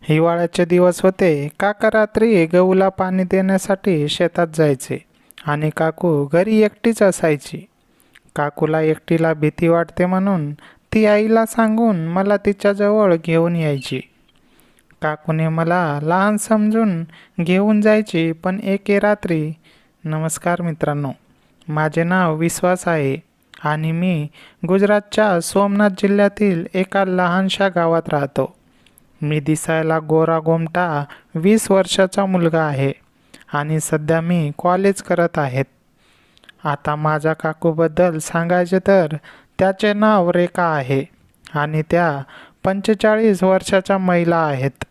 हिवाळ्याचे दिवस होते. काका रात्री गहूला पाणी देण्यासाठी शेतात जायचे आणि काकू घरी एकटीच असायची. काकूला एकटीला भीती वाटते म्हणून ती आईला सांगून मला तिच्याजवळ घेऊन यायची. काकूने मला लहान समजून घेऊन जायची. पण एके रात्री, नमस्कार मित्रांनो, माझे नाव विश्वास आहे आणि मी गुजरातच्या सोमनाथ जिल्ह्यातील एका लहानशा गावात राहतो. मी दिसायला गोरा गोमटा 20 वर्षाचा मुलगा आहे आणि सध्या मी कॉलेज करत आहेत. आता माझ्या काकूबद्दल सांगायचे तर त्याचे नाव रेखा आहे आणि त्या 45 वर्षाच्या महिला आहेत,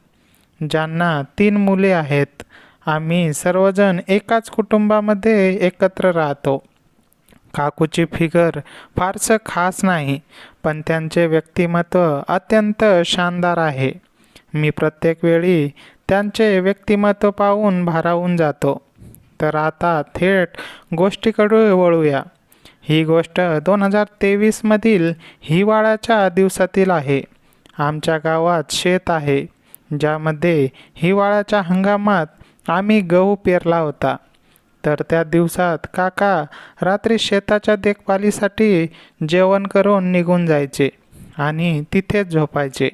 ज्यांना 3 मुले आहेत. आम्ही सर्वजण एकाच कुटुंबामध्ये एकत्र राहतो. काकूची फिगर फारसं खास नाही, पण त्यांचे व्यक्तिमत्व अत्यंत शानदार आहे. मी प्रत्येक वेळी त्यांचे व्यक्तिमत्व पाहून भारावून जातो. तर आता थेट गोष्टीकडे वळूया. ही गोष्ट 2023 मधील हिवाळ्याच्या दिवसातील आहे. आमच्या गावात शेत आहे, ज्यामध्ये हिवाळ्याच्या हंगामात आम्ही गहू पेरला होता. तर त्या दिवसात काका रात्री शेताच्या देखभालीसाठी जेवण करून निघून जायचे आणि तिथेच झोपायचे.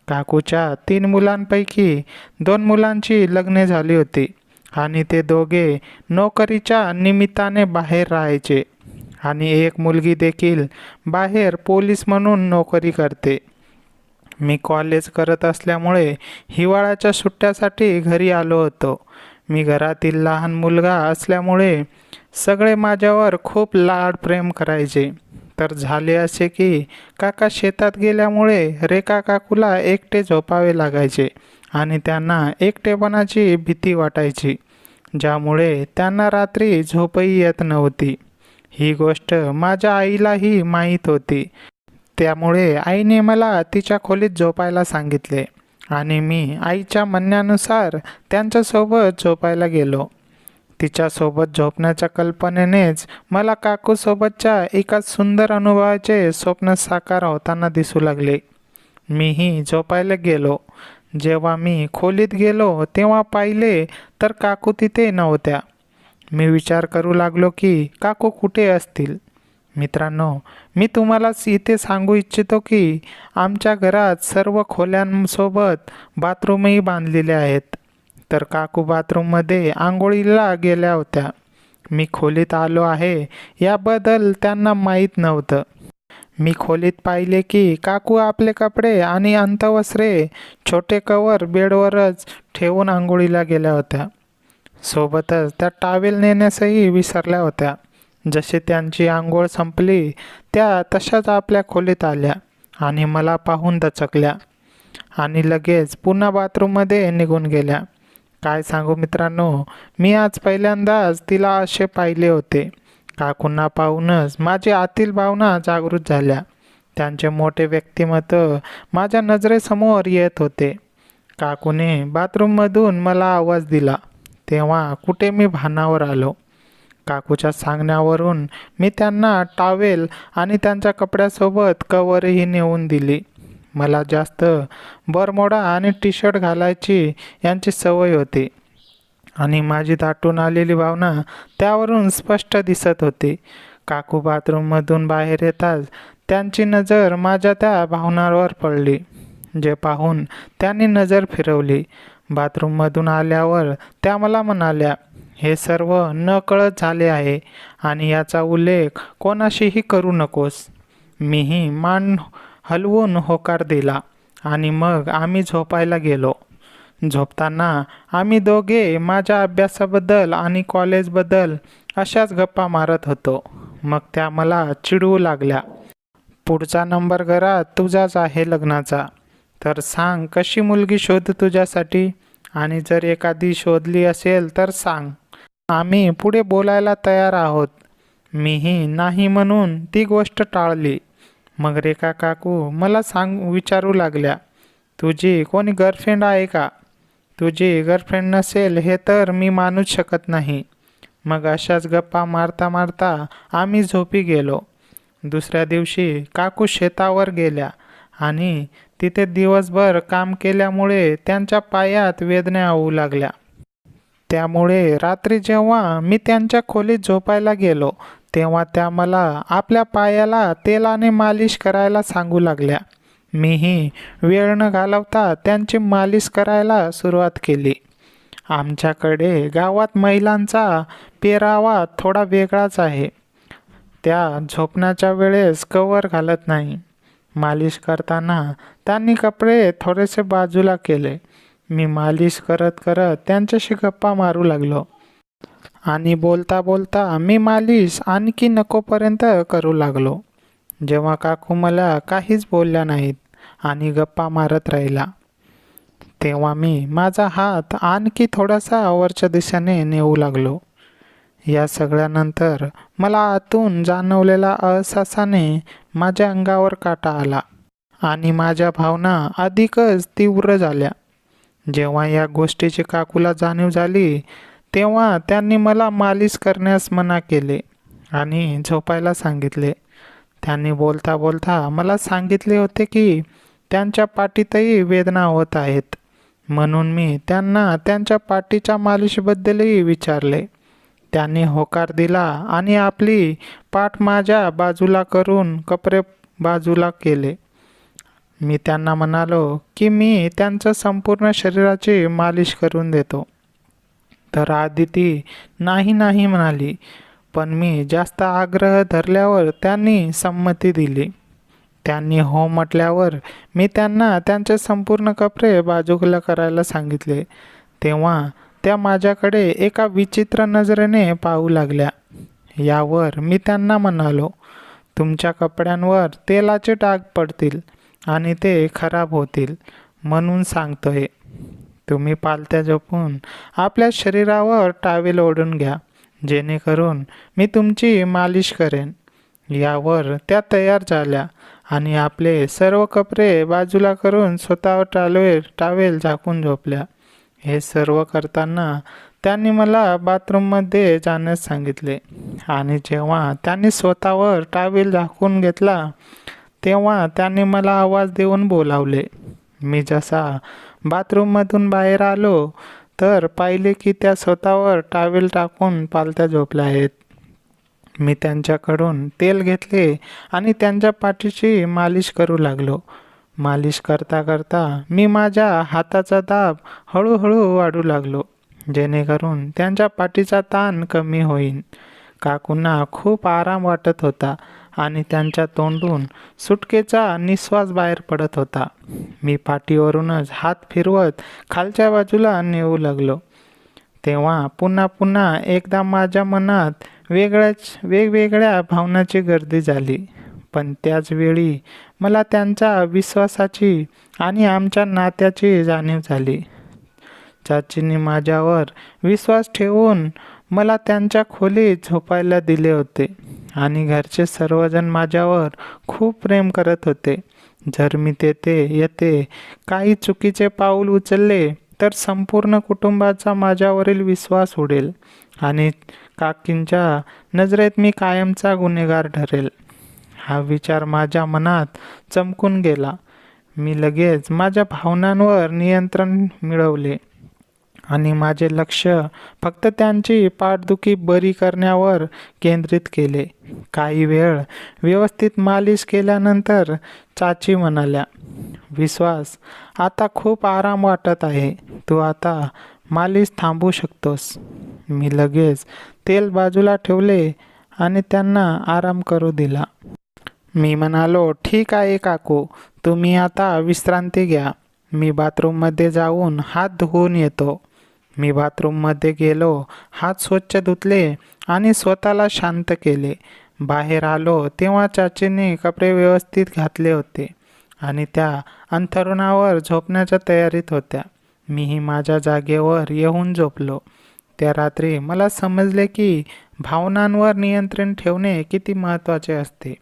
काकूच्या 3 मुलांपैकी 2 मुलांची लग्ने झाली होती आणि ते दोघे नोकरीच्या निमित्ताने बाहेर राहायचे आणि एक मुलगी देखील बाहेर पोलीस म्हणून नोकरी करते. मी कॉलेज करत असल्यामुळे हिवाळ्याच्या सुट्ट्यासाठी घरी आलो होतो. मी घरातील लहान मुलगा असल्यामुळे सगळे माझ्यावर खूप लाड प्रेम करायचे. तर झाले असे की काका शेतात गेल्यामुळे रेखा काकूला एकटे झोपावे लागायचे आणि त्यांना एकटेपणाची भीती वाटायची, ज्यामुळे त्यांना रात्री झोपही येत नव्हती. ही गोष्ट माझ्या आईलाही माहीत होती. त्यामुळे आईने मला तिच्या खोलीत झोपायला सांगितले आणि मी आईच्या म्हणण्यानुसार त्यांच्यासोबत झोपायला गेलो. तिच्यासोबत झोपण्याच्या कल्पनेनेच मला काकूसोबतच्या एका सुंदर अनुभवाचे स्वप्न साकार होताना दिसू लागले. मीही झोपायला गेलो. जेव्हा मी खोलीत गेलो तेव्हा पाहिले तर काकू तिथे नव्हत्या. मी विचार करू लागलो की काकू कुठे असतील. मित्रांनो, मी तुम्हाला इथे सांगू इच्छितो की आमच्या घरात सर्व खोल्यांसोबत बाथरूमही बांधलेले आहेत. तर काकू बाथरूममध्ये आंघोळीला गेल्या होत्या. मी खोलीत आलो आहे याबद्दल त्यांना माहीत नव्हतं. मी खोलीत पाहिले की काकू आपले कपडे आणि अंतवस्त्रे छोटे कवर बेडवरच ठेवून आंघोळीला गेल्या होत्या. सोबतच त्या टॉवेल नेण्यासही विसरल्या होत्या. जसे त्यांची आंघोळ संपली त्या तशाच आपल्या खोलीत आल्या आणि मला पाहून दचकल्या आणि लगेच पुन्हा बाथरूममध्ये निघून गेल्या. काय सांगू मित्रांनो, मी आज पहिल्यांदाच तिला असे पाहिले होते. काकूंना पाहूनच माझी आतील भावना जागृत झाल्या. त्यांचे मोठे व्यक्तिमत्व माझ्या नजरेसमोर येत होते. काकूने बाथरूममधून मला आवाज दिला तेव्हा कुठे मी भानावर आलो. काकूच्या सांगण्यावरून मी त्यांना टॉवेल आणि त्यांच्या कपड्यासोबत कवरही नेऊन दिली. मला जास्त बरमोडा आणि टी शर्ट घालायची यांची सवय होती आणि माझी दाटून आलेली भावना त्यावरून स्पष्ट दिसत होती. काकू बाथरूममधून बाहेर येताच त्यांची नजर माझ्या त्या भावनांवर पडली, जे पाहून त्यांनी नजर फिरवली. बाथरूममधून आल्यावर त्या मला म्हणाल्या, हे सर्व नकळत झाले आहे आणि याचा उल्लेख कोणाशीही करू नकोस. मीही मान हलवून होकार दिला आणि मग आम्ही झोपायला गेलो. झोपताना आम्ही दोघे माझ्या अभ्यासाबद्दल आणि कॉलेजबद्दल अशाच गप्पा मारत होतो. मग त्या मला चिडवू लागल्या, पुढचा नंबर घरात तुझाच आहे लग्नाचा, तर सांग कशी मुलगी शोध तुझ्यासाठी, आणि जर एखादी शोधली असेल तर सांग, आम्ही पुढे बोलायला तयार आहोत. मीही नाही म्हणून ती गोष्ट टाळली. मग रेखा काकू मला विचारू लागल्या, तुझी कोणी गर्लफ्रेंड आहे का? तुझी गर्लफ्रेंड नसेल हे तर मी मानूच शकत नाही. मग अशाच गप्पा मारता मारता आम्ही झोपी गेलो. दुसऱ्या दिवशी काकू शेतावर गेल्या आणि तिथे दिवसभर काम केल्यामुळे त्यांच्या पायात वेदना होऊ लागल्या. त्यामुळे रात्री जेव्हा मी त्यांच्या खोलीत झोपायला गेलो तेव्हा त्या मला आपल्या पायाला तेलाने मालिश करायला सांगू लागल्या. मीही वेळ न घालवता त्यांची मालिश करायला सुरुवात केली. आमच्याकडे गावात महिलांचा पेहरावा थोडा वेगळाच आहे. त्या झोपण्याच्या वेळेस कवर घालत नाही. मालिश करताना त्यांनी कपडे थोडेसे बाजूला केले. मी मालिश करत करत त्यांच्याशी गप्पा मारू लागलो आणि बोलता बोलता मी मालिश आणखी नकोपर्यंत करू लागलो. जेव्हा काकू मला काहीच बोलल्या नाहीत आणि गप्पा मारत राहिला तेव्हा मी माझा हात आणखी थोडासा वरच्या दिशेने नेऊ लागलो. या सगळ्यानंतर मला आतून जाणवलेल्या अहसासाने माझ्या अंगावर काटा आला आणि माझ्या भावना अधिकच तीव्र झाल्या. जेव्हा या गोष्टीची काकूला जाणीव झाली तेव्हा त्यांनी मला मालिश करण्यास मना केले आणि झोपायला सांगितले. त्यांनी बोलता बोलता मला सांगितले होते की त्यांच्या पाठीतही वेदना होत आहेत, म्हणून मी त्यांना त्यांच्या पाठीच्या मालिशबद्दलही विचारले. त्यांनी होकार दिला आणि आपली पाठ माझ्या बाजूला करून कपडे बाजूला केले. मी त्यांना म्हणालो की मी त्यांच्या संपूर्ण शरीराची मालिश करून देतो. तर आदिती नाही नाही म्हणाली, पण मी जास्त आग्रह धरल्यावर त्यांनी संमती दिली. त्यांनी हो म्हटल्यावर मी त्यांना त्यांचे संपूर्ण कपडे बाजूला करायला सांगितले. तेव्हा त्या माझ्याकडे एका विचित्र नजरेने पाहू लागल्या. यावर मी त्यांना म्हणालो, तुमच्या कपड्यांवर तेलाचे डाग पडतील आणि ते खराब होतील म्हणून सांगतोय. तुम्ही पालथ्या झोपून आपल्या शरीरावर टॉवेल ओढून घ्या, जेणेकरून मी तुमची मालिश करेन. यावर त्या तयार झाल्या आणि आपले सर्व कपडे बाजूला करून स्वतःवर टॉवेल झाकून झोपल्या. हे सर्व करताना त्यांनी मला बाथरूममध्ये जाण्यास सांगितले आणि जेव्हा त्यांनी स्वतःवर टॉवेल झाकून घेतला तेव्हा त्यांनी मला आवाज देऊन बोलावले. मी जसा बाथरूममधून बाहेर आलो तर पाहिले की त्या स्वतःवर टॉवेल टाकून पालथ्या झोपल्या आहेत. मी त्यांच्याकडून तेल घेतले आणि त्यांच्या पाठीची मालिश करू लागलो. मालिश करता करता मी माझ्या हाताचा दाब हळूहळू वाढू लागलो, जेणेकरून त्यांच्या पाठीचा ताण कमी होईल. काकूंना खूप आराम वाटत होता आणि त्यांच्या तोंडून सुटकेचा निश्वास बाहेर पडत होता. मी पाठीवरूनच हात फिरवत खालच्या बाजूला नेऊ लागलो. तेव्हा पुन्हा पुन्हा एकदा माझ्या मनात वेगवेगळ्या भावनांची गर्दी झाली. पण त्याच वेळी मला त्यांच्या विश्वासाची आणि आमच्या नात्याची जाणीव झाली. चाचींनी माझ्यावर विश्वास ठेवून मला त्यांच्या खोलीत झोपायला दिले होते आणि घरचे सर्वजण माझ्यावर खूप प्रेम करत होते. जर मी तेथे येथे काही चुकीचे पाऊल उचलले तर संपूर्ण कुटुंबाचा माझ्यावरील विश्वास उडेल आणि काकींच्या नजरेत मी कायमचा गुन्हेगार ठरेल. हा विचार माझ्या मनात चमकून गेला. मी लगेच माझ्या भावनांवर नियंत्रण मिळवले आणि माझे लक्ष फक्त त्यांची पाठदुखी बरी करण्यावर केंद्रित केले. काही वेळ व्यवस्थित मालिश केल्यानंतर चाची म्हणाल्या, विश्वास, आता खूप आराम वाटत आहे, तू आता मालिश थांबवू शकतोस. मी लगेच तेल बाजूला ठेवले आणि त्यांना आराम करू दिला. मी म्हणालो, ठीक आहे काकू, तुम्ही आता विश्रांती घ्या. मी बाथरूममध्ये जाऊन हात धुवून येतो. मी बाथरूममध्ये गेलो, हात स्वच्छ धुतले आणि स्वतःला शांत केले. बाहेर आलो तेव्हा चाचीने कपडे व्यवस्थित घातले होते आणि त्या अंथरुणावर झोपण्याच्या तयारीत होत्या. मीही माझ्या जागेवर येऊन झोपलो. त्या रात्री मला समजले की भावनांवर नियंत्रण ठेवणे किती महत्त्वाचे असते.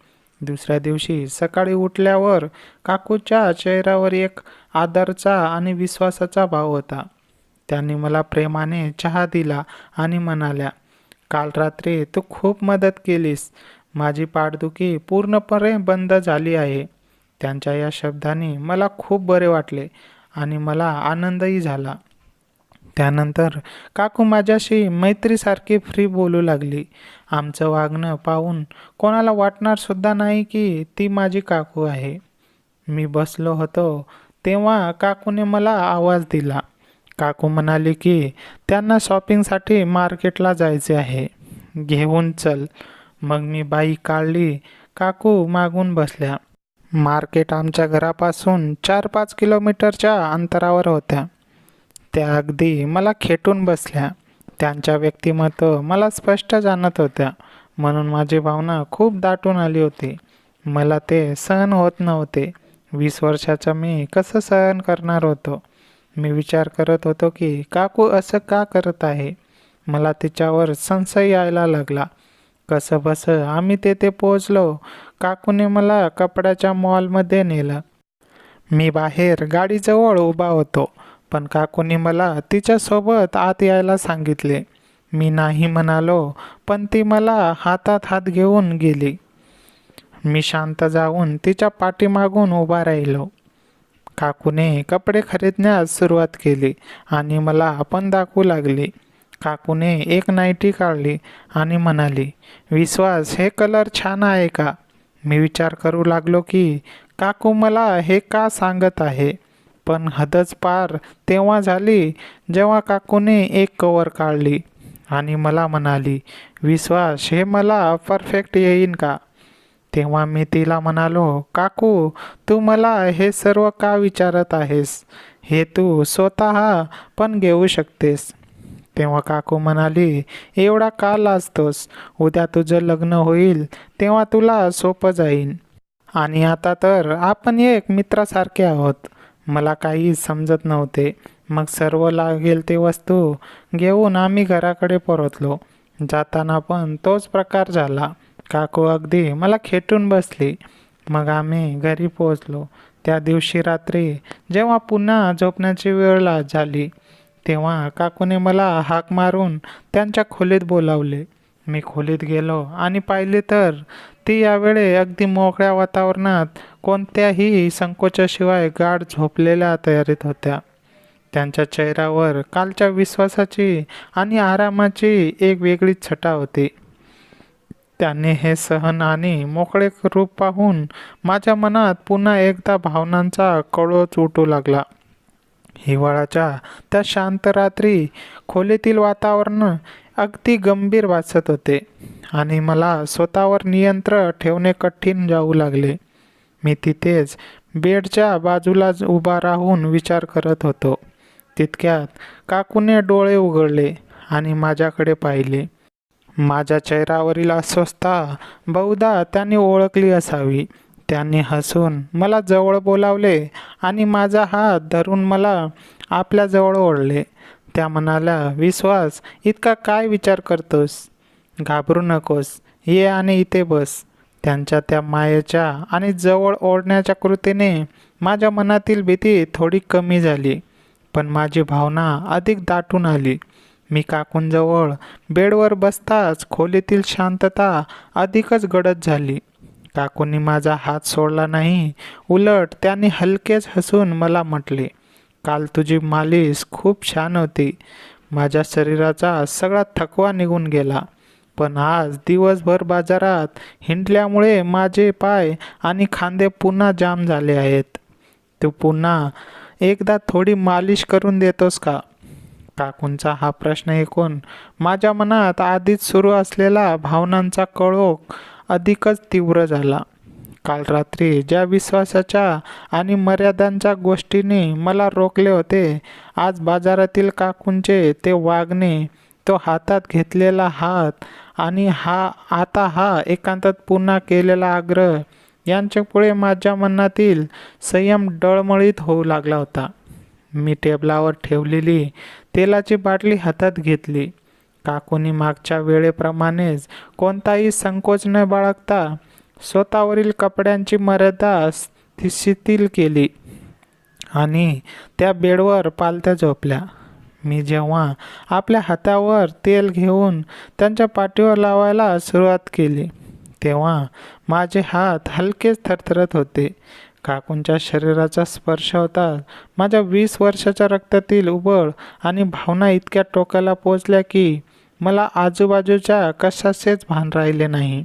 दुसऱ्या दिवशी सकाळी उठल्यावर काकूच्या चेहऱ्यावर एक आदरचा आणि विश्वासाचा भाव होता. त्यांनी मला प्रेमाने चहा दिला आणि म्हणाल्या, काल रात्री तू खूप मदत केलीस. माझी पाठदुखी पूर्णपणे बंद झाली आहे. त्यांच्या या शब्दांनी मला खूप बरे वाटले आणि मला आनंदही झाला. त्यानंतर काकू माझ्याशी मैत्रीसारखी फ्री बोलू लागली. आमचं वागणं पाहून कोणाला वाटणार सुद्धा नाही की ती माझी काकू आहे. मी बसलो होतो तेव्हा काकूने मला आवाज दिला. काकू म्हणाली की त्यांना शॉपिंगसाठी मार्केटला जायचे आहे, घेऊन चल. मग मी बाईक काढली. काकू मागून बसल्या. मार्केट आमच्या घरापासून 4-5 किलोमीटरच्या अंतरावर होत्या. त्या अगदी मला खेटून बसल्या. त्यांच्या व्यक्तिमत्व मला स्पष्ट जाणत होत्या, म्हणून माझी भावना खूप दाटून आली होती. मला ते सहन होत नव्हते. 20 वर्षाचा मी कसं सहन करणार होतो. मी विचार करत होतो की काकू असं का करत आहे. मला तिच्यावर संशय यायला लागला. कसं बसं आम्ही तेथे पोहोचलो. काकूने मला कपड्याच्या मॉलमध्ये नेलं. मी बाहेर गाडीजवळ उभा होतो, पण काकूने मला तिच्यासोबत आत यायला सांगितले. मी नाही म्हणालो, पण ती मला हातात हात घेऊन गेली. मी शांत जाऊन तिच्या पाठीमागून उभा राहिलो. काकूने कपडे खरीदण्यास सुरुवात केली आणि मला आपण दाखवू लागली. काकूने एक नाईटी काढली आणि म्हणाली, विश्वास, हे कलर छान आहे का? मी विचार करू लागलो की काकू मला हे का सांगत आहे. पण हदच पार तेव्हा झाली जेव्हा काकूने एक कवर काढली आणि मला म्हणाली, विश्वास, हे मला परफेक्ट येईन का? तेव्हा मी तिला म्हणालो, काकू, तू मला हे सर्व का विचारत आहेस? हे तू स्वतः पण घेऊ शकतेस. तेव्हा काकू म्हणाली, एवढा का लाजतोस? उद्या तुझं लग्न होईल तेव्हा तुला सोपं जाईल. आणि आता तर आपण एक मित्रासारखे आहोत. मला काही समजत नव्हते. मग सर्व लागेल ते वस्तू घेऊन आम्ही घराकडे परतलो. जाताना पण तोच प्रकार झाला. काकू अगदी मला खेटून बसली. मग आम्ही घरी पोहोचलो. त्या दिवशी रात्री जेव्हा पुन्हा झोपण्याची वेळ झाली तेव्हा काकूने मला हाक मारून त्यांच्या खोलीत बोलावले. मी खोलीत गेलो आणि पाहिले तर ती यावेळी अगदी मोकळ्या वातावरणात कोणत्याही संकोचाशिवाय गाढ झोपलेल्या तयारीत होत्या. त्यांच्या चेहऱ्यावर कालच्या विश्वासाची आणि आरामाची एक वेगळीच छटा होती. त्याने हे सहन आणि मोकळे रूप पाहून माझ्या मनात पुन्हा एकदा भावनांचा कळोच उठू लागला. हिवाळ्याच्या त्या शांत रात्री खोलीतील वातावरण अगदी गंभीर वाटत होते आणि मला स्वतःवर नियंत्रण ठेवणे कठीण जाऊ लागले. मी तिथेच बेडच्या बाजूला उभा राहून विचार करत होतो. तितक्यात काकूने डोळे उघडले आणि माझ्याकडे पाहिले. माझ्या चेहऱ्यावरील अस्वस्थता बहुधा त्यांनी ओळखली असावी. त्यांनी हसून मला जवळ बोलावले आणि माझा हात धरून मला आपल्याजवळ ओढले. त्या म्हणाल्या, विश्वास, इतका काय विचार करतोस? घाबरू नकोस, ये आणि इथे बस. त्यांच्या त्या मायेच्या आणि जवळ ओढण्याच्या कृतीने माझ्या मनातील भीती थोडी कमी झाली, पण माझी भावना अधिक दाटून आली. मी काकूंजवळ बेडवर बसताच खोलीतील शांतता अधिकच गडद झाली. काकूंनी माझा हात सोडला नाही. उलट त्यांनी हलकेच हसून मला म्हटले, काल तुझी मालिश खूप छान होती. माझ्या शरीराचा सगळा थकवा निघून गेला. पण आज दिवसभर बाजारात हिंडल्यामुळे माझे पाय आणि खांदे पुन्हा जाम झाले आहेत. तू पुन्हा एकदा थोडी मालिश करून देतोस का? काकूंचा हा प्रश्न ऐकून माझ्या मनात आधीच सुरू असलेला भावनांचा कळोख अधिकच तीव्र झाला. काल रात्री ज्या विश्वासाच्या आणि मर्यादांच्या गोष्टीने मला रोखले होते, आज बाजारातील काकूंचे ते वागणे, तो हातात घेतलेला हात आणि आता हा एकांतात पुन्हा केलेला आग्रह यांच्यापुढे माझ्या मनातील संयम डळमळीत होऊ लागला होता. मी टेबलावर ठेवलेली तेलाची बाटली हातात घेतली. काकूंनी मागच्या वेळेप्रमाणेच कोणताही संकोच न बाळगता स्वतःवरील कपड्यांची मर्यादा शिथिल केली आणि त्या बेडवर पालथ्या झोपल्या. मी जेव्हा आपल्या हातावर तेल घेऊन त्यांच्या पाठीवर लावायला सुरुवात केली तेव्हा माझे हात हलकेच थरथरत होते. काकूंच्या शरीराचा स्पर्श होताच माझ्या 20 वर्षाच्या रक्तातील उबळ आणि भावना इतक्या टोकाला पोहोचल्या की मला आजूबाजूच्या कशाचेच भान राहिले नाही.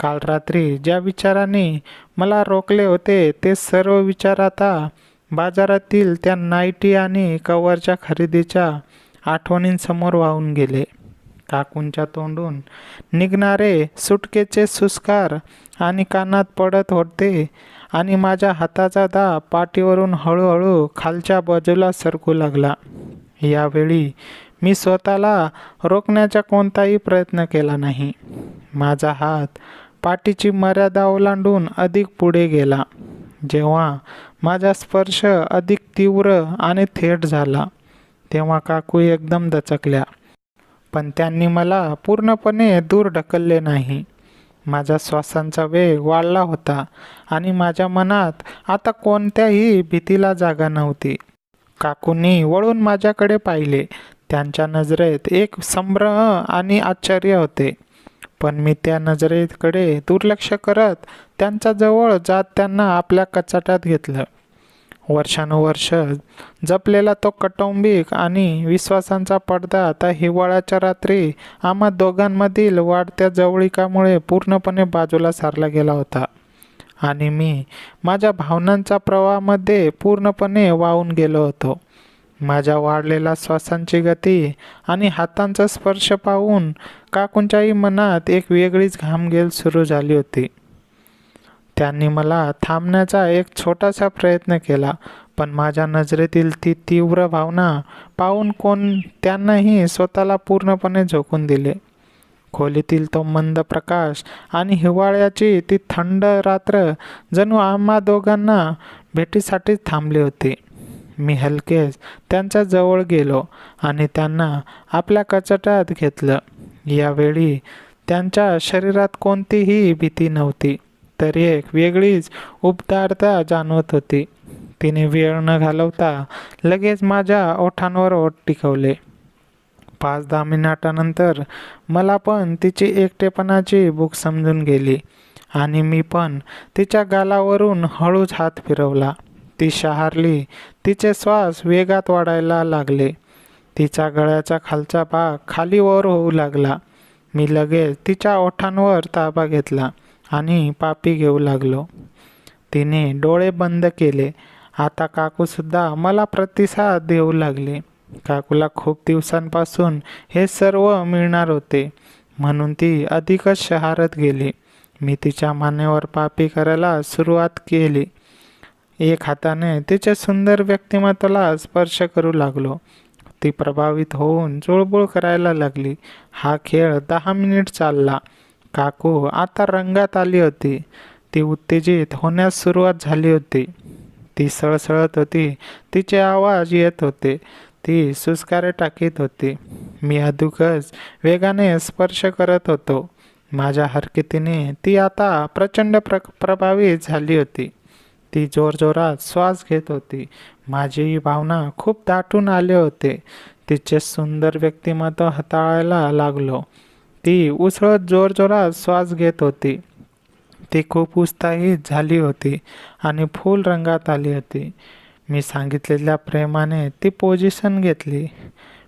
काल रात्री ज्या विचाराने मला रोखले होते ते सर्व विचार आता बाजारातील त्या नाईटी आणि कव्हरच्या खरेदीच्या आठवणींसमोर वाहून गेले. काकूंच्या तोंडून निघणारे सुटकेचे सुस्कार आणि कानात पडत होते आणि माझ्या हाताचा दाब पाठीवरून हळूहळू खालच्या बाजूला सरकू लागला. यावेळी मी स्वतःला रोखण्याचा कोणताही प्रयत्न केला नाही. माझा हात पाठीची मर्यादा ओलांडून अधिक पुढे गेला. जेव्हा माझा स्पर्श अधिक तीव्र आणि थेट झाला तेव्हा काकू एकदम दचकल्या, पण त्यांनी मला पूर्णपणे दूर ढकलले नाही. माझ्या श्वासांचा वेग वाढला होता आणि माझ्या मनात आता कोणत्याही भीतीला जागा नव्हती. काकूंनी वळून माझ्याकडे पाहिले. त्यांच्या नजरेत एक संभ्रम आणि आश्चर्य होते, पण मी त्या नजरेकडे दुर्लक्ष करत त्यांच्या जवळ जात त्यांना आपल्या कचाट्यात घेतलं. वर्षानुवर्ष जपलेला तो कौटुंबिक आणि विश्वासाचा पडदा आता हिवाळ्याच्या रात्री आम्हा दोघांमधील वाढत्या जवळीकामुळे पूर्णपणे बाजूला सारला गेला होता आणि मी माझ्या भावनांच्या प्रवाहामध्ये पूर्णपणे वाहून गेलो होतो. माझ्या वाढलेल्या श्वासांची गती आणि हातांचा स्पर्श पाहून काकूंच्याही मनात एक वेगळीच घामघेल सुरू झाली होती. त्यांनी मला थांबण्याचा एक छोटासा प्रयत्न केला, पण माझ्या नजरेतील ती तीव्र भावना पाहून त्यांनाही स्वतःला पूर्णपणे झोकून दिले. खोलीतील तो मंद प्रकाश आणि हिवाळ्याची ती थंड रात्र जणू आम्हा दोघांना भेटीसाठीच थांबली होती. मी हलकेच त्यांच्या जवळ गेलो आणि त्यांना आपल्या कचाट्यात घेतलं. यावेळी त्यांच्या शरीरात कोणतीही भीती नव्हती, तर एक वेगळीच उबदारता जाणवत होती. तिने वेळ न घालवता लगेच माझ्या ओठांवर ओठ टिकवले. 5-10 मिनिटानंतर मला पण तिची एकटेपणाची भूक समजून गेली आणि मी पण तिच्या गालावरून हळूच हात फिरवला. ती शहारली. तिचे श्वास वेगात वाढायला लागले. तिच्या गळ्याचा खालचा भाग खाली वर होऊ लागला. मी लगेच तिच्या ओठांवर ताबा घेतला आणि पापी घेऊ लागलो. तिने डोळे बंद केले. आता काकूसुद्धा मला प्रतिसाद देऊ लागले. काकूला खूप दिवसांपासून हे सर्व मिळणार होते, म्हणून ती अधिकच शहारत गेली. मी तिच्या मानेवर पापी करायला सुरुवात केली. एक हाताने तिच्या सुंदर व्यक्तिमत्वाला स्पर्श करू लागलो. ती प्रभावित होऊन जुळबुळ करायला लागली. हा खेळ 10 मिनिट चालला. काकू आता रंगात आली होती. ती उत्तेजित होण्यास सुरुवात झाली होती. ती सळसळत होती. तिचे आवाज येत होते. ती सुस्कारे टाकीत होती. मी अधिकच वेगाने स्पर्श करत होतो. माझ्या हरकतीने ती आता प्रचंड प्रभावित झाली होती. ती जोरजोरात श्वास घेत होती. माझी भावना खूप दाटून आले होते. तिचे सुंदर व्यक्तिमत्व हाताळायला लागलो. ती उसळत जोरजोरात श्वास घेत होती. ती खूप उत्साहित झाली होती आणि फुल रंगात आली होती. मी सांगितलेल्या प्रेमाने ती पोझिशन घेतली.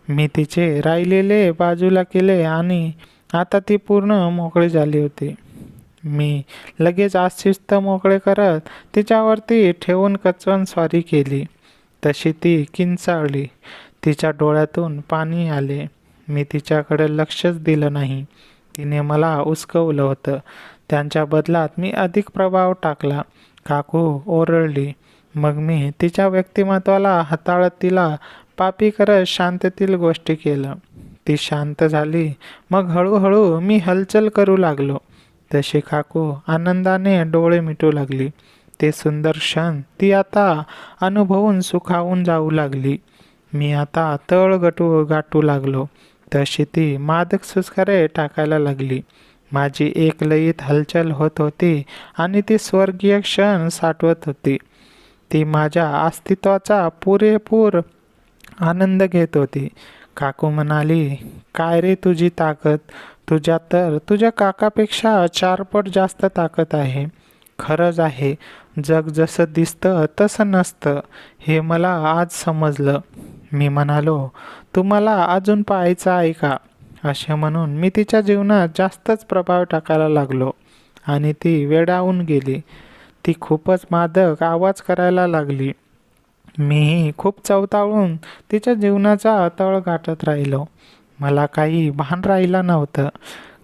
मी तिचे राहिलेले बाजूला केले आणि आता ती पूर्ण मोकळी झाली होती. मी लगेच आशिस्त मोकळे करत तिच्यावरती ठेवून कचवण स्वारी केली. तशी ती किंचाळली. तिच्या डोळ्यातून पाणी आले. मी तिच्याकडे लक्षच दिलं नाही. तिने मला उचकवलं होतं. त्यांच्या बदलात मी अधिक प्रभाव टाकला. काकू ओरडली. मग मी तिच्या व्यक्तिमत्वाला हाताळत तिला पापी करत शांततेतील गोष्टी केलं. ती शांत झाली. मग हळूहळू मी हालचाल करू लागलो. तशी काकू आनंदाने डोळे मिटू लागली. ते सुंदर क्षण ती आता अनुभवून सुखावून जाऊ लागली. मी आता तळ गाठू लागलो. तशी ती मादक सुस्कारे टाकायला लागली. माझी एक लयीत हालचाल होत होती आणि ती स्वर्गीय क्षण साठवत होती. ती माझ्या अस्तित्वाचा पुरेपूर आनंद घेत होती. काकू म्हणाली, काय रे तुझी ताकद? तुझ्या काकापेक्षा 4 पट जास्त ताकद आहे. खरंच आहे, जग जसं दिसतं तसं नसतं हे मला आज समजलं. मी म्हणालो, तुम्हाला अजून पाहायचं आहे का? असे म्हणून मी तिच्या जीवनात जास्तच प्रभाव टाकायला लागलो आणि ती वेडावून गेली. ती खूपच मादक आवाज करायला लागली. मीही खूप चवताळून तिच्या जीवनाचा तळ गाठत राहिलो. मला काही भान राहिलं नव्हतं,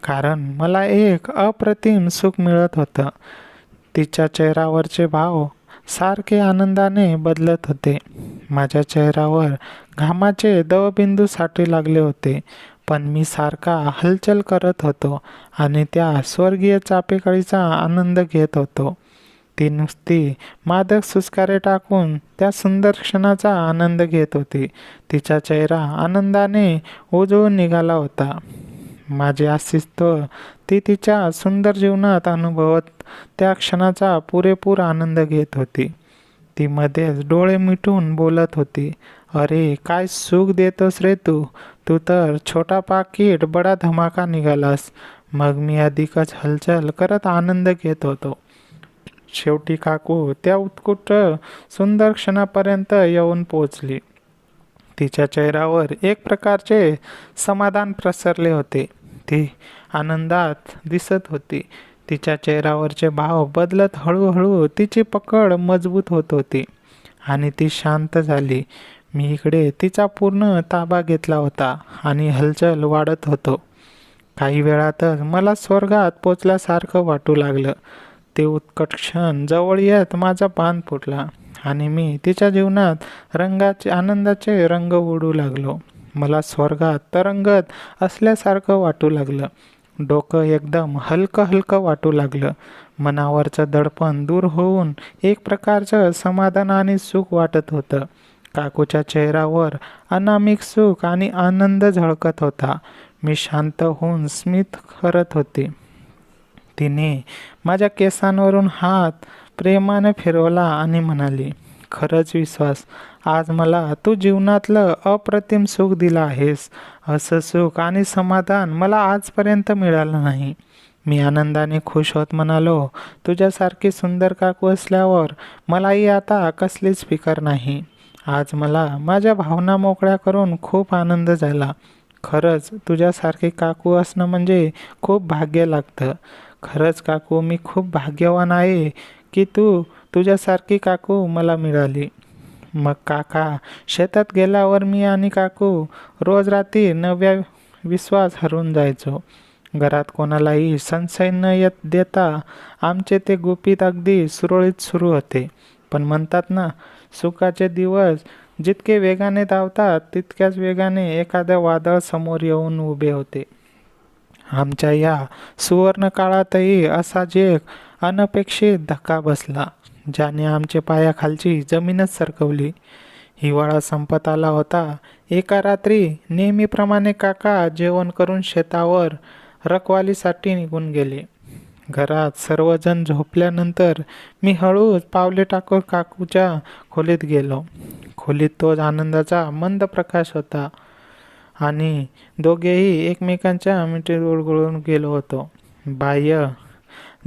कारण मला एक अप्रतिम सुख मिळत होतं. तिच्या चेहऱ्यावरचे भाव सारखे आनंदाने बदलत होते. माझ्या चेहऱ्यावर घामाचे दवबिंदू साठू लागले होते, पण मी सारखा हलचल करत होतो आणि त्या स्वर्गीय चापेकळीचा आनंद घेत होतो. ती नुसती मादक सुस्कारे टाकून त्या सुंदर क्षणाचा आनंद घेत होती. तिचा चेहरा आनंदाने उजळून निघाला होता. माझे अस्तित्व ती तिच्या सुंदर जीवनात अनुभवत त्या क्षणाचा पुरेपूर आनंद घेत होती. ती मध्येच डोळे मिटून बोलत होती, अरे काय सुख देतोस रे तू. तू तर छोटा पाकिट बडा धमाका निघालास. मग मी अधिकच हलचल करत आनंद घेत होतो. शेवटी काकू त्या उत्कृष्ट सुंदर क्षणापर्यंत येऊन पोचली. तिच्या चेहऱ्यावर एक प्रकारचे समाधान प्रसरले होते. ती आनंदात दिसत होती. तिच्या चेहऱ्यावरचे भाव बदलत हळूहळू तिची पकड मजबूत होत होती आणि ती शांत झाली. मी इकडे तिचा पूर्ण ताबा घेतला होता आणि हलचल वाढत होतो. काही वेळातच मला स्वर्गात पोचल्यासारखं वाटू लागलं. ते उत्कट क्षण जवळ येत माझा बांध फुटला आणि मी तिच्या जीवनात आनंदाचे रंग उडू लागलो. मला स्वर्गात तरंगत असल्यासारखं वाटू लागलं. डोकं एकदम हलकं हलकं वाटू लागलं. मनावरचं दडपण दूर होऊन एक प्रकारचं समाधान आणि सुख वाटत होतं. काकूच्या चेहऱ्यावर अनामिक सुख आणि आनंद झळकत होता. मी शांत होऊन स्मित करत होते. तिने माझ्या केसांवरून हात प्रेमाने फिरवला आणि म्हणाली, खरंच विश्वास, आज मला तू जीवनातलं अप्रतिम सुख दिलं आहेस. असं सुख आणि समाधान मला आजपर्यंत मिळालं नाही. मी आनंदाने खुश होत म्हणालो, तुझ्यासारखी सुंदर काकू असल्यावर मलाही आता कसलीच फिकर नाही. आज मला माझ्या भावना मोकळ्या करून खूप आनंद झाला. खरंच तुझ्यासारखी काकू असणं म्हणजे खूप भाग्य लागतं. खरंच काकू, मी खूप भाग्यवान आहे की तुझ्यासारखी काकू मला मिळाली. मग काका शेतात गेल्यावर मी आणि काकू रोज रात्री नव्या विश्वास हरवून जायचो. घरात कोणालाही संशय न येत देता आमचे ते गुपित अगदी सुरळीत सुरू होते. पण म्हणतात ना, सुखाचे दिवस जितके वेगाने धावतात तितक्याच वेगाने एखादं वादळ समोर येऊन उभे होते. आमच्या या सुवर्ण काळातही असाच एक अनपेक्षित धक्का बसला, ज्याने आमच्या पायाखालची जमीनच सरकवली. हिवाळा संपत आला होता. एका रात्री नेहमीप्रमाणे काका जेवण करून शेतावर रखवालीसाठी निघून गेले. घरात सर्वजण झोपल्यानंतर मी हळूच पावले टाकून काकूच्या खोलीत गेलो. खोलीत तोच आनंदाचा मंद प्रकाश होता आणि दोघेही एकमेकांच्या मिठीत गुळगुळून गेलो होतो. बाह्य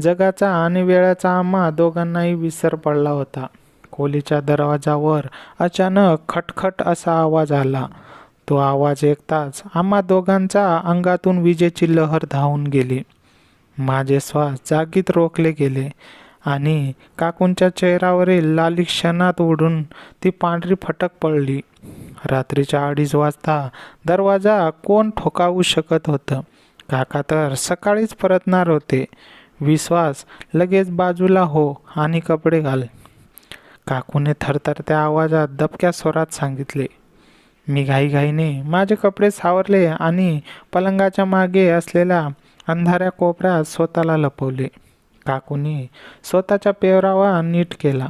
जगाचा आणि वेळाचा आम्हा दोघांनाही विसर पडला होता. खोलीच्या दरवाजावर अचानक खटखट असा आवाज आला. तो आवाज ऐकताच आम्हा दोघांच्या अंगातून विजेची लहर धावून गेली. माझे श्वास जागीत रोखले गेले आणि काकूंच्या चेहऱ्यावरील लाली क्षणात उडून ती पांढरी फटक पडली. रात्रीच्या 2:30 वाजता दरवाजा कोण ठोकावू शकत होतं? काका तर सकाळीच परतणार होते. विश्वास, लगेच बाजूला हो आणि कपडे घाल, काकूने थरथरत्या आवाजात दबक्या स्वरात सांगितले. मी घाईघाईने माझे कपडे सावरले आणि पलंगाच्या मागे असलेल्या अंधाऱ्या कोपऱ्यात स्वतःला लपवले. काकूने स्वतःचा पेहरावा नीट केला.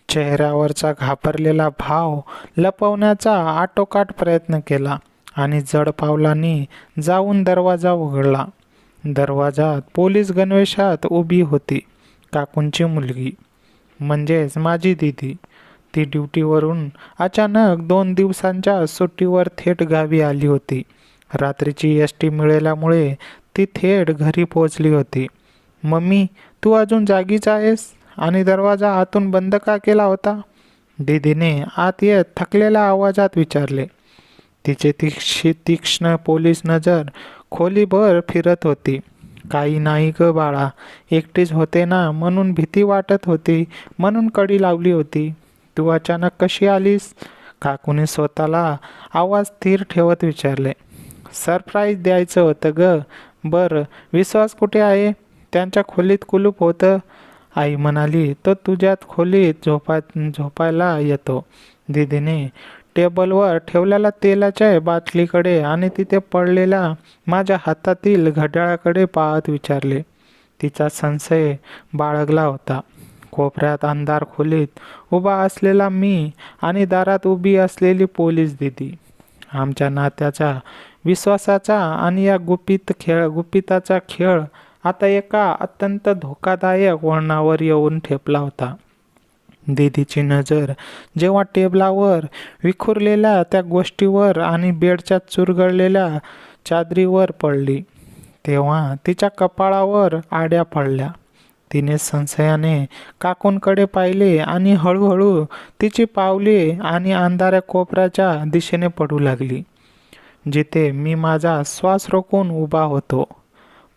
चेहऱ्यावरचा घाबरलेला भाव लपवण्याचा आटोकाट प्रयत्न केला आणि जड पावलांनी जाऊन दरवाजा उघडला. दरवाजात पोलीस गणवेशात उभी होती काकूंची मुलगी, म्हणजेच माझी दीदी. ती ड्युटीवरून अचानक 2 दिवसांच्या सुट्टीवर थेट गावी आली होती. रात्रीची एस टी मिळाल्यामुळे ती थेट घरी पोहोचली होती. मम्मी, तू अजून जागीच आहेस आणि दरवाजा आतून बंद का केला होता? दीदीने आत येत थकलेल्या आवाजात विचारले. तिचे तीक्ष्ण पोलीस नजर खोलीभर फिरत होती. काही नाही ग बाळा, एकटीच होते ना म्हणून भीती वाटत होती, म्हणून कडी लावली होती. तू अचानक कशी आलीस? काकूने स्वतःला आवाज स्थिर ठेवत विचारले. सरप्राईज द्यायचं होतं ग. बरं, विश्वास कुठे आहे? त्यांच्या खोलीत कुलूप होतं. आई म्हणाली तो तुझ्यात खोलीत झोपायला येतो. दीदीने टेबलवर ठेवलेल्या तेलाच्या बाटलीकडे आणि तिथे पडलेल्या माझ्या हातातील घड्याळाकडे पाहत विचारले. तिचा संशय बाळगला होता. कोपऱ्यात अंधार खोलीत उभा असलेला मी आणि दारात उभी असलेली पोलीस दीदी. आमच्या नात्याचा, विश्वासाचा आणि या गुपिताचा खेळ आता एका अत्यंत धोकादायक वळणावर येऊन ठेपला होता. दीदीची नजर जेव्हा टेबलावर विखुरलेल्या त्या गोष्टीवर आणि बेडच्या चुरगळलेल्या चादरीवर पडली, तेव्हा तिच्या कपाळावर आड्या पडल्या. तिने संशयाने काकूंकडे पाहिले आणि हळूहळू तिची पावले आणि अंधाऱ्या कोपऱ्याच्या दिशेने पडू लागली, जिथे मी माझा श्वास रोखून उभा होतो.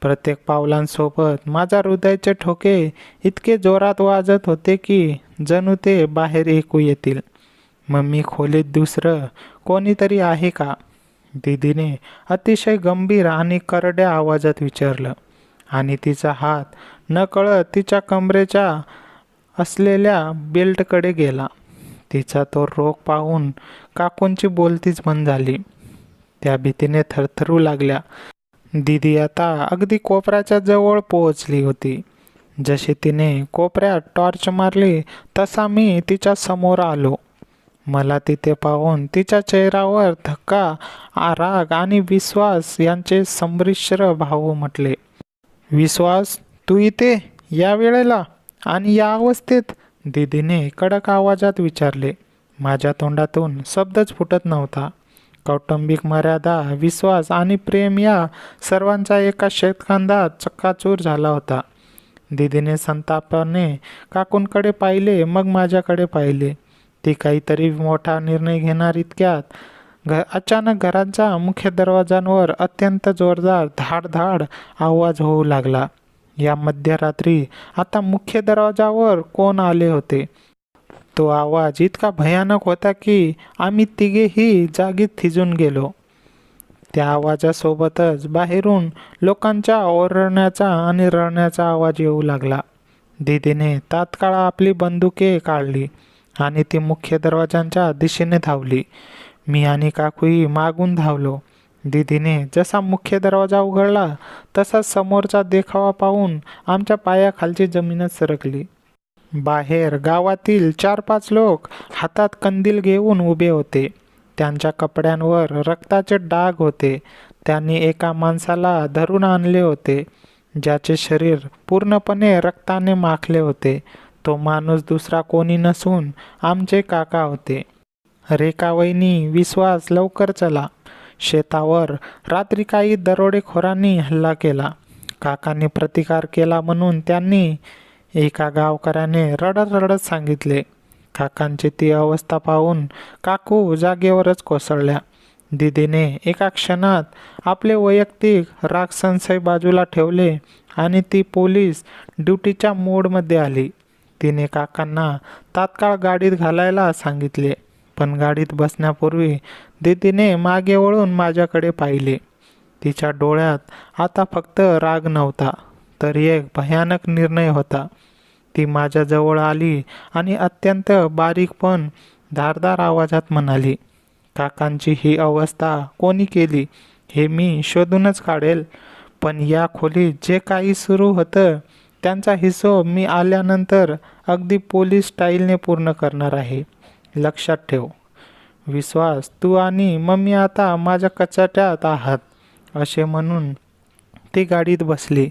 प्रत्येक पावलांसोबत माझ्या हृदयाचे ठोके इतके जोरात वाजत होते की जणू ते बाहेर ऐकू येतील. मम्मी, खोलीत दुसरं कोणीतरी आहे का? दीदीने अतिशय गंभीर आणि करड्या आवाजात विचारलं आणि तिचा हात नकळत तिच्या कमरेच्या असलेल्या बेल्टकडे गेला. तिचा तो रोग पाहून काकूंची बोलतीच बंद झाली. त्या भीतीने थरथरू लागल्या. दीदी आता अगदी कोपऱ्याच्या जवळ पोहोचली होती. जशी तिने कोपऱ्यात टॉर्च मारली तसा मी तिच्या समोर आलो. मला तिथे पाहून तिच्या चेहऱ्यावर धक्का, राग आणि विश्वास यांचे संमिश्र भाव उमटले. विश्वास, तू इथे या वेळेला आणि या अवस्थेत? दीदीने कडक आवाजात विचारले. माझ्या तोंडातून शब्दच फुटत नव्हता. कौटुंबिक मर्यादा, विश्वास आणि प्रेम या सर्वांचा एका शेतखंडात चक्काचूर झाला होता. दीदीने संतापाने काकूंकडे पाहिले, मग माझ्याकडे पाहिले. ती काहीतरी मोठा निर्णय घेणार इतक्यात अचानक घराच्या मुख्य दरवाजांवर अत्यंत जोरदार धाड आवाज होऊ लागला. या मध्यरात्री आता मुख्य दरवाजावर कोण आले होते? तो आवाज इतका भयानक होता की आम्ही तिघेही जागीत थिजून गेलो. त्या आवाजासोबतच बाहेरून लोकांच्या ओरडण्याचा आणि रडण्याचा आवाज येऊ लागला. दीदीने तात्काळ आपली बंदुके काढली आणि ती मुख्य दरवाजांच्या दिशेने धावली. मी आणि काकूही मागून धावलो. दीदीने जसा मुख्य दरवाजा उघडला तसा समोरचा देखावा पाहून आमच्या पायाखालची जमीनच सरकली. बाहेर गावातील 4-5 लोक हातात कंदील घेऊन उभे होते. त्यांच्या कपड्यांवर रक्ताचे डाग होते. त्यांनी एका माणसाला धरून आणले होते, ज्याचे शरीर पूर्णपणे रक्ताने माखले होते. तो माणूस दुसरा कोणी नसून आमचे काका होते. रेखा वहिनी, विश्वास, लवकर चला. शेतावर रात्री काही दरोडेखोरांनी हल्ला केला. काकांनी प्रतिकार केला म्हणून त्यांनी, एका गावकऱ्याने रडत सांगितले. काकांची ती अवस्था पाहून काकू जागेवरच कोसळल्या. दीदीने एका क्षणात आपले वैयक्तिक राग संशय बाजूला ठेवले आणि ती पोलीस ड्युटीच्या मोडमध्ये आली. तिने काकांना तात्काळ गाडीत घालायला सांगितले, पण गाडीत बसण्यापूर्वी दीदीने मागे वळून माझ्याकडे पाहिले. तिच्या डोळ्यात आता फक्त राग नव्हता, तर एक भयानक निर्णय होता. ती माझ्याजवळ आली आणि अत्यंत बारीक पण धारदार आवाजात म्हणाली, काकांची ही अवस्था कोणी केली हे मी शोधूनच काढेल, पण या खोलीत जे काही सुरू होतं त्यांचा हिशोब मी आल्यानंतर अगदी पोलीस स्टाईलने पूर्ण करणार आहे. लक्षात ठेव. विश्वास, तू आणि मम्मी आता माझ्या कचाट्यात आहात. असे म्हणून ती गाडीत बसली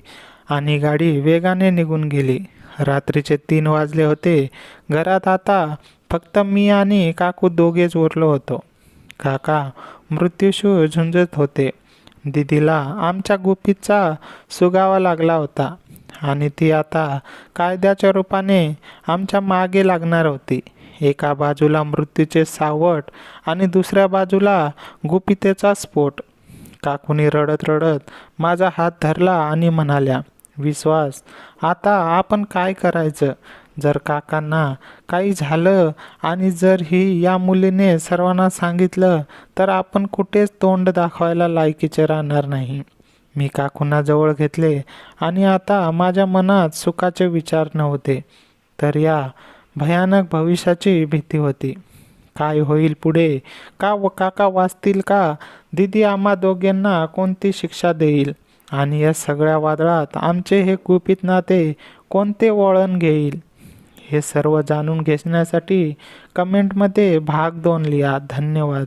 आणि गाडी वेगाने निघून गेली. रात्रीचे 3 वाजले होते. घरात आता फक्त मी आणि काकू दोघेच उरलो होतो. काका मृत्यूशी झुंजत होते. दीदीला आमच्या गुपितचा सुगावा लागला होता आणि ती आता कायद्याच्या रूपाने आमच्या मागे लागणार होती. एका बाजूला मृत्यूचे सावट आणि दुसऱ्या बाजूला गुपितेचा स्फोट. काकूनी रडत रडत माझा हात धरला आणि म्हणाल्या, विश्वास, आता आपण काय करायचं? जर काकांना काही झालं आणि जर ही या मुलीने सर्वांना सांगितलं तर आपण कुठेच तोंड दाखवायला लायकीचे राहणार नाही. मी काकूंना जवळ घेतले आणि आता माझ्या मनात सुखाचे विचार नव्हते, तर या भयानक भविष्याची भीती होती. काय होईल पुढे? काका वाचतील का? दीदी आम्हा दोघांना कोणती शिक्षा देईल? आणि या सगळ्या वादळात आमचे हे गुपित नाते कोणते वळण घेईल? हे सर्व जाणून घेण्यासाठी कमेंटमध्ये भाग 2 लिहा. धन्यवाद.